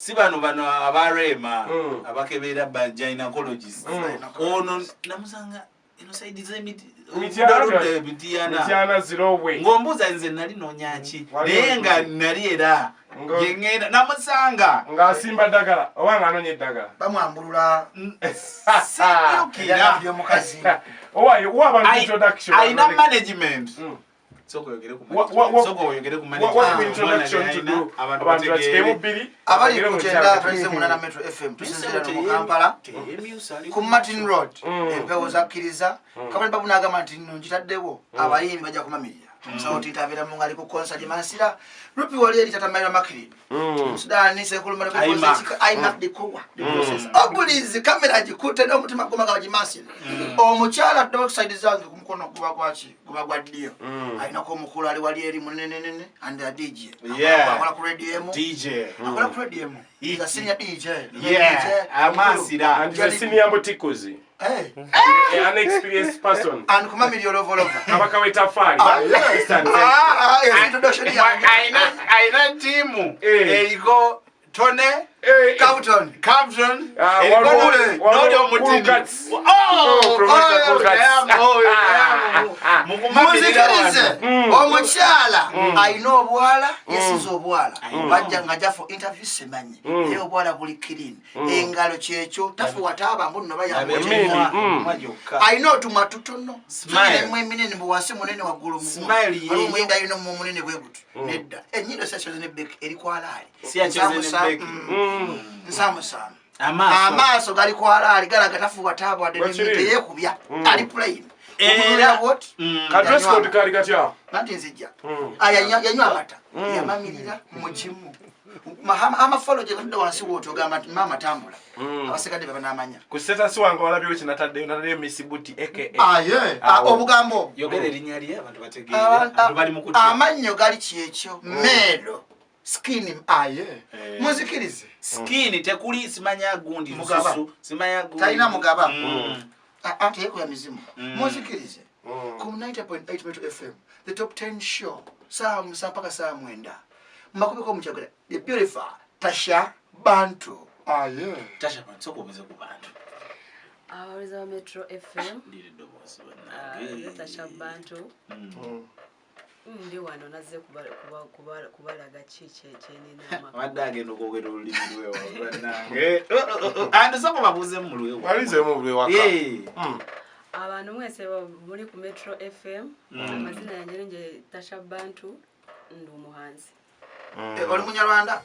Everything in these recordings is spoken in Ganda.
Sibano bano abarema abakebera ba gynecologist ono namusanga ino side zemiti mitiana zirobwe ngombuza nze nali nonyaki nenga nali era ngengenda namusanga ngasimba dagala owanga anonye dagala bamwambulula siyukira byo mukazi owa introduction aina management soko yogere ku management what introduction to do abantu bategemu bili abali kutenda tulize munana Metro FM tusinzira mu Kampala ku Martin Road empewo zakiriza kabali babu naga Martin njitaddewo abayimbi bajja kumamirira sauti tabira mungu aliko concert masira rupi wali eri tatamayira makiri Sudan se kulumana ko aima dikowa the process abulizi kamera jikute ndo mutima goma ga jimasira omuchala dog side zange kumukono kuba kwachi kuba gwaddio aina ko mukulu ali wali eri munene and a DJ akora ku radio DJ akora ku radio is a senior DJ amasira and the senior motikozi hey an experienced person and kuma million over abakaweta fari introduction aina timu eriko Tone Captain omuchala aina obwala yesizo obwala bajja ngaja for interview semanyi eyo obwala buli clean engalo kyekyo tafu wataba mbuno bayamwe aina otumatutono smile mwemine mbuwase munene wagulu smile ye mwenda ino munene bwebutu nedda enyindo sesho ne bek eri kwalali siacheze Nsamusam amaso gali kwalali gala gatafu watabo adenimite yekubya ali plain era what kadress code kali katya nanti nzijja yanywa amata yamamirira mu kimu ama follow je kando wansi woto gamba mama tambula abasekade baba namanya ku status wange walabyo kinatadde natadde misibuti aka obugambo yogere linyali abantu bategeera bali mukuti amanyo gali kyekyo melo skin muzikirize skin tekuli simanya gundi susu simanya gundi taina mugaba ante yeko ya mizimu muzikirize ku 90.8 Metro FM the top 10 show saa mpaka saa mwenda makubi ko muchagala the beautiful Tasha Bantu Tasha Bantu soko beze ku bantu awaliza Metro FM ndiri dobosi Tasha Bantu ndi wano naze kubalaga chiche chenina wadage nokogera olulimi lwewa nange andi soko babuze mu lwewa walize mu lwewa abantu mwese muri ku Metro FM amazina yanjye nje Tasha Bantu ndi umuhanzi oli munyarwanda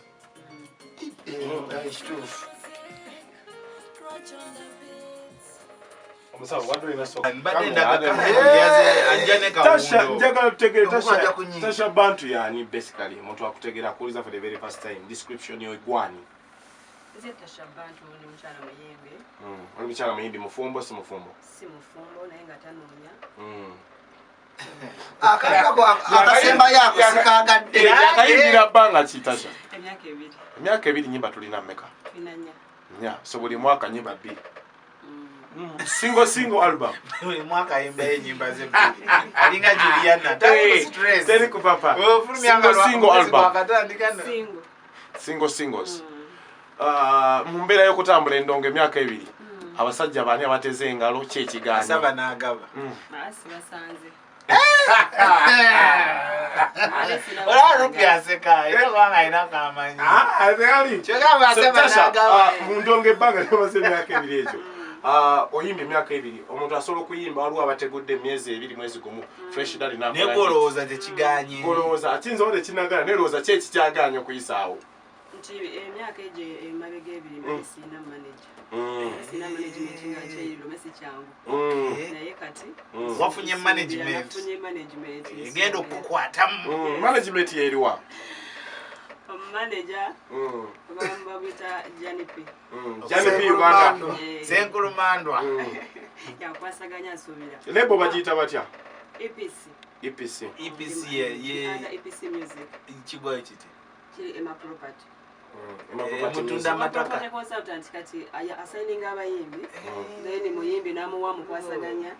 omusawo wadde so Tasha Bantu yani basically omuntu akutegera kuliza for the very first time description yo igwani Tasha Bantu ni mchana muyembe oli mchana muyimbi mufumbo si mufumbo naye nga tanonya akasemba yako sikagadde akayimbira banga kitasha emyaka 2 nyimba tulina meka tunanya so buli mwaka nyimba 2 single album buli mwaka yimba nyimba ze alinga Juliana stress teri kupapa single album singles mumbera yo kutambula endongo emyaka 2 abasajja bani abateze engalo kyekiganya asaba nagaba basi basanze Ora rupi aseka ero banga ina kamanyi azali chega basaba nagaba mundonge banga base emyaka 2 ejo oyimba emyaka 2 omuntu asobola okuyimba waliwo abategudde emyezi 2 mwezi gumu fresh dali na negolooza tekiganye golooza atinza ode kinagala nerooza kyeki kyaganya okuyisaawo nti emyaka ejo emabega 2 sina manager sina management nga kyeyiro mesi kyangu naye kati wafunye management egenda okukwatamu management yeriwa manager bamba bita Janipi Uganda Senkulumandwa yakwasaganya asubira lebo bagita batya EPC ye EPC music chigwa ekiti kiri ema property mutunda mataka consultant kati assigning abayimbi then muyimbi namuwa mukwasaganya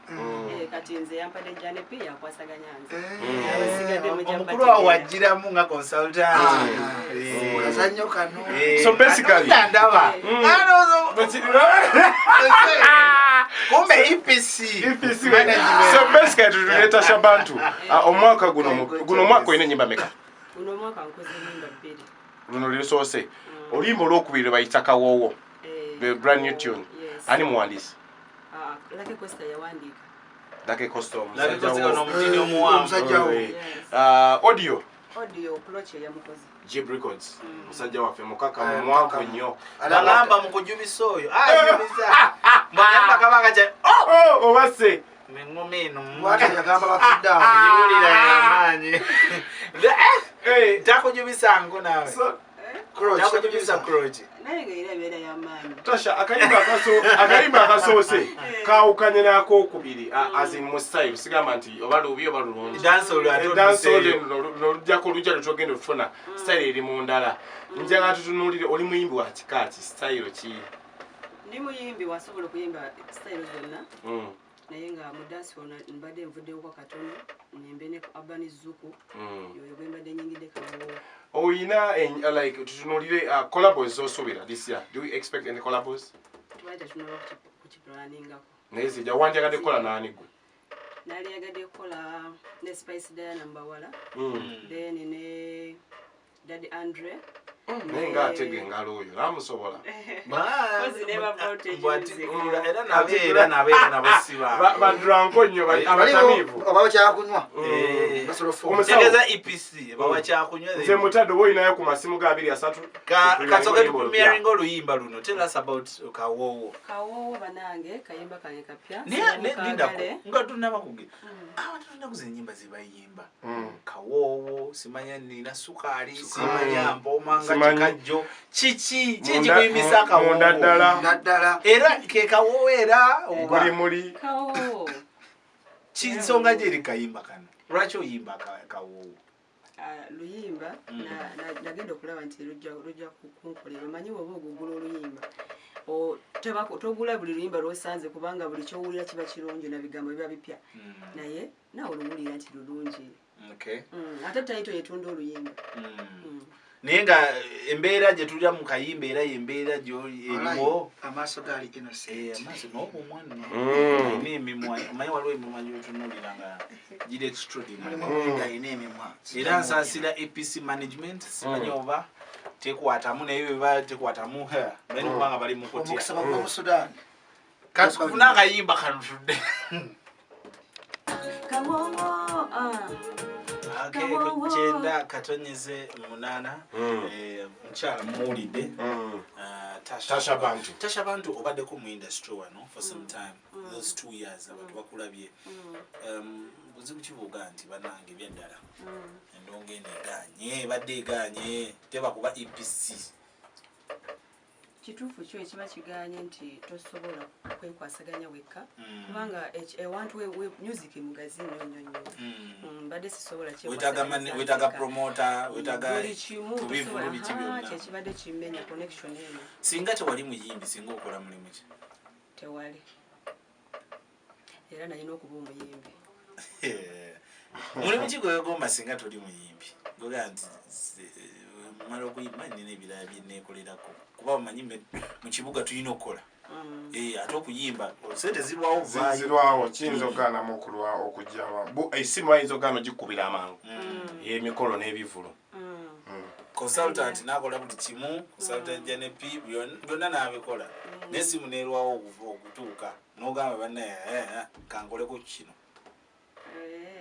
kati nze yampadde Jane P yakwasaganya nze omukulu awo wajjiramu nga consultant kazanyo kano so basically ndaba kumbe EPC so basically tuleta shabantu omwaka guno mwaka ine nyimba meka guno mwaka nkoze nyimba 2 luno lisoose olimbo lokubiri bayita Kawowo the brand new tune ani muwandisi Lucky Costa yawandika Lucky Costa no mutini omuwambo audio Cloche ya mukozi Jib Records musajja waffe mukaka mu mwaka nnyo alamba mukujubisa oyo ayubisa mbagamba kabanga kya obase mengomeno watu yagamba bakidda yulira yamanyi takujubisa ngo nawe takujubisa Croce naye era bera yamanyi Tasha akayimba akasoose kawukanye nako okubiri as in style sigamba nti obalubi obalulungi dancehall nolujjako olujja lutogenda okufuna style eri mu ndala njagala tutunuulire oli muyimbi wa kikaaki style ki ndi muyimbi wasobola okuyimba style zonna naye nga mu dancehall mbadde nvuddewo kwa katono nyembe ne Urban Zuku yoyo gwe mbadde nyingidde Kawowo oyina like tutunuulire collabos zosuubira this year do you expect any collabos tubaita tunaba kukiplanningako naye zijja wandyagadde kukola naani gwe nali yagadde kukola ne Spice Diana Mbawala then ne Daddy Andre naye ng'atega engalo oyo namusobola era nabeera nabasiba badranko nnyo abatamiivu obawo kyakunywa omutegeza EPC bawa kyakunywa nze mutadde oba oyinayo ku masimu ga 23 kasoke tupremiering oluyimba luno tell us about Kawowo banange kayimba kange kapya nga tunabakuge abantu tunakuze ennyimba zibayimba Kawowo simanya nina sukali simanya mboma kajjo chichi kuyimbisa Kawowo ndaddala era ke Kawowo era muli Kawowo chinsonga jeri kayimba kana lwaki oyimba Kawowo luyimba nagenda okulaba nti lujja kunkolera omanyi woba ogugula oluyimba togula buli luyimba lwosanze kubanga buli kyowulira kiba kirungi na bigambo biba bipya naye nawe oluwulira nti lulungi ate tayito yetunda oluyimba naye nga embeera gye tulira mu kayimba era yembeera gyeriwo amaaso gali innocent omwana n'emimwa omanyi waliwo emimwa gyotunuulira nga giri extraordinary era nsaasira EPC management simanyi oba tekwatamu naye weba tekwatamu bali kubanga bali mu kutya omukisa bakuba mu Sudan katufuna akayimba kanutudde Chenda katonyeze munana mchala muwulidde Tasha Bantu obadde ko mu industry wano for some time those 2 years abantu bakulabye buzibu kivuga nti banange byaddala endonge neganye badde eganye teba kuba EPC kituufu kyo ekiba kiganye nti tosobola kwekwasaganya wekka kubanga ewantu we music mugazi nnyo mbadde sisobola wetaga promoter wetaga kubivulu biti byonna kyekibadde kimenya connection eno singa tewali muyimbi singa okola mulimu ki tewali era nalina okuba omuyimbi mulimu ki gwegomba singa toli muyimbi goga nti mara okuyimba nina ebirala byenneekolerako kuba omanyi mu kibuga tulina okukola ate okuyimba sente zirwawo kiyinza okugaanamu okujja esimu ayinza okugaana ogikubira amangu emikolo n'ebivulu consultant nakola buli kimu consultant Jane P byonna nabikola n'esimu neerwawo okutuuka n'ogamba bannaye kankoleko kino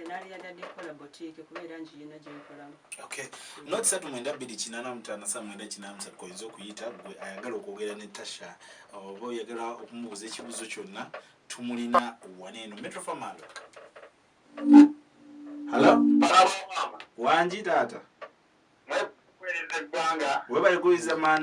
nali yagadde kola boutique kubeera njiyina gyenkolamu okay not satu mwenda 285 sa mwenda 9 koyinza okuyita gwe ayagala okwogera ne Tasha oba oyagala okumubuuza ekibuzo kyonna tumulina waneeno Metro Famalo hello wanji taata webalikuliza man